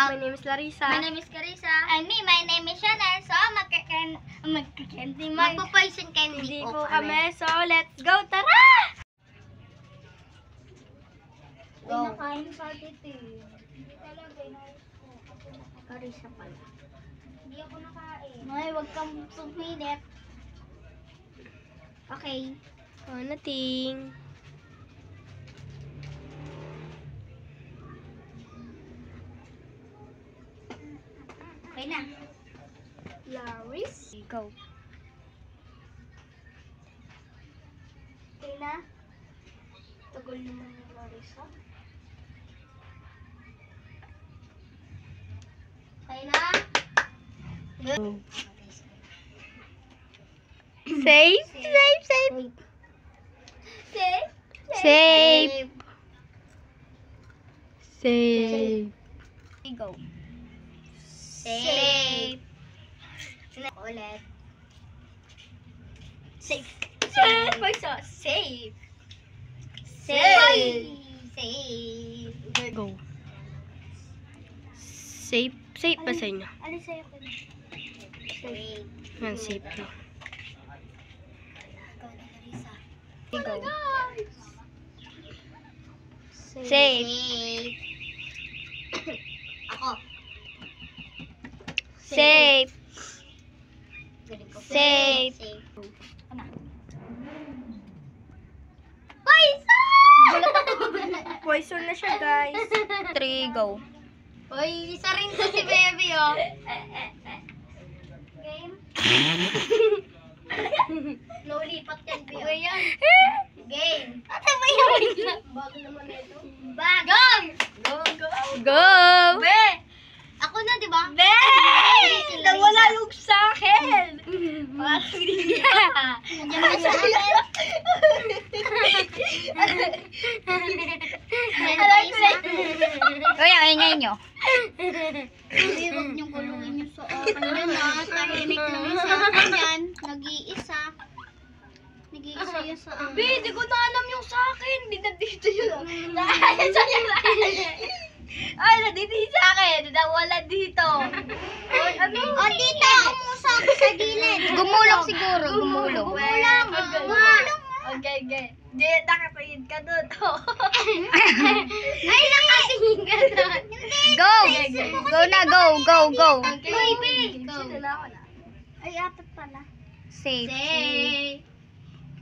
My name is Larissa. My name is Carissa. And me, my name is Chanel. So, magpo-poison candy Hindi po po kami. So, let's go. Tara! Go. Nakain sa titi. Hindi talaga. Carissa pala. Hindi ako nakain. Ay, wag kang sumilit. Okay. Oh, nothing. Okay na. Laris. Go. Okay na. Tagal naman ni Larissa. Okay na. Go. Safe. Safe. Safe. Safe. Safe. Safe. Go. Safe. Ulit. Safe. Safe. Safe. Safe. Safe. Go. Safe. Safe ba sa inyo? Alin sa'yo ko na? Safe. Yan, safe na. Ikaw na, Larissa. Go. Safe. Safe. Ako. Safe. Galing ko. Safe. Safe. Ano? Poison na siya, guys. 3, go. Uy, isa rin to si Baby, oh. Game? Naulipat yan, Pio. Uy, yan. Game. Ano ba yan? Bago naman ito. Bago! Go! Go! Go! Be! Ako na, di ba? Be! Nawala yung sa akin! Nandiyan ba sa akin? Uy, ang ingay nyo. Hindi, huwag niyong kulungin yung sa akin. Yan, tahimik lang yung sa akin yan. Nag-iisa. Nag-iisa yun sa akin. Be, di ko na alam yung sa akin. Di na dito yun. Ay, nandito yung sa akin. Nawala dito. Ay, ano? O, dito! Umusok sa gilid. Gumulong siguro. Gumulong. Gumulong. Gumulong. Okay, okay. Di, nakatingin ka doon. Ay, nakatingin ka doon. Go! Go na, go, go, go. Baby! Go. Ay, apat pala. Safe. Safe.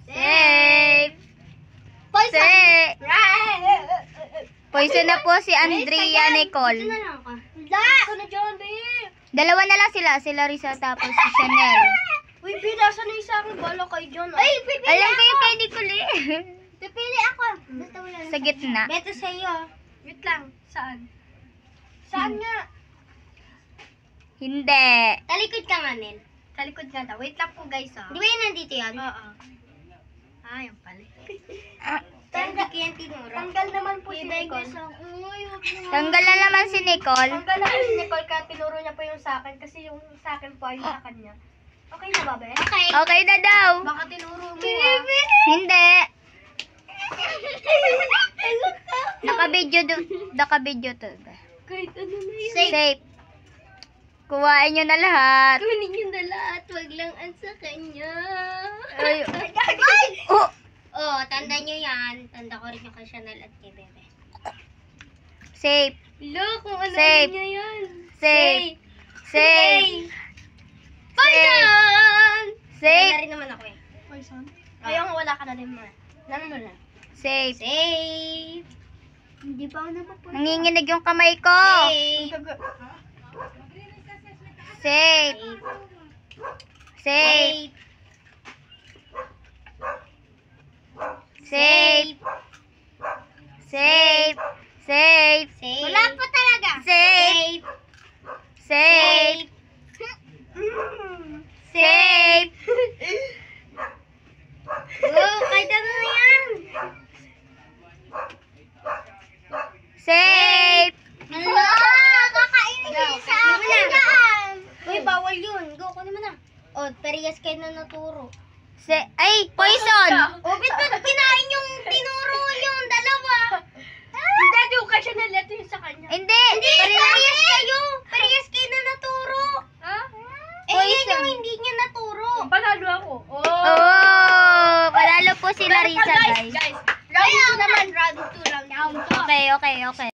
Safe. Poison. Safe. Poison na po si Andrea Nicole. Ito na lang ako. Ito na dyan, babe. Dalawa na lang sila. Si Larissa tapos si Chanel. Uy, pinasa na yung sa akin. Bala kayo dyan. Ay, pipili Alam ako. ko yung kay Nicole eh. Pipili ako. Basta wala na. Sa gitna. Beto sa'yo. Wait lang. Saan? Saan nga? Hindi. Talikod ka nga, Nel. Talikod nga daw. Wait lang po guys ah. Di ba yun nandito yan? Oo. Ah, yung pala. Hindi ko yan tinuro. Tanggal naman po si Nicole. Uy, huwag na. Tanggal na naman si Nicole. Tanggal naman si Nicole kaya tinuro niya po yung sa akin kasi yung sa akin po ay sa kanya. Okay na ba, be? Okay. Okay na daw. Baka tinuro mo ah. Hindi. Naka-video to. Kahit ano na yun. Safe. Kuhain nyo na lahat. Kunin nyo na lahat. Wag lang ang sa kanya. Ay! Oh! Oh, tanda nyo yan. Tanda ko rin yung kay Chanel at kay Bebe. Safe. Look, kung ano Safe. niya yan. Safe. Safe. Poison! Safe. Wala rin naman ako eh. Poison? Ayaw nga, wala ka na din mo. Nanon na. Safe. Safe. Hindi pa ako napapunta. Nanginginig yung kamay ko. Safe. Safe. Safe. Safe. Safe. Safe. Safe. Wala pa talaga. Safe. Safe. Safe. Oh, kahit ano na yan. Safe. Hala, kakainin niyo sa akin yan. Uy, bawal yun. Go, kunin mo na. Oh, parehas kayo na naturo. Ay, poison. Oh, ba't kinain yung tinuro yung dalawa? Hindi, yung kay Chanel, ito yung sa kanya. Hindi. Hindi, parehas kayo. si Larissa, guys. Guys, round 2 naman, round 2 lang. Okay.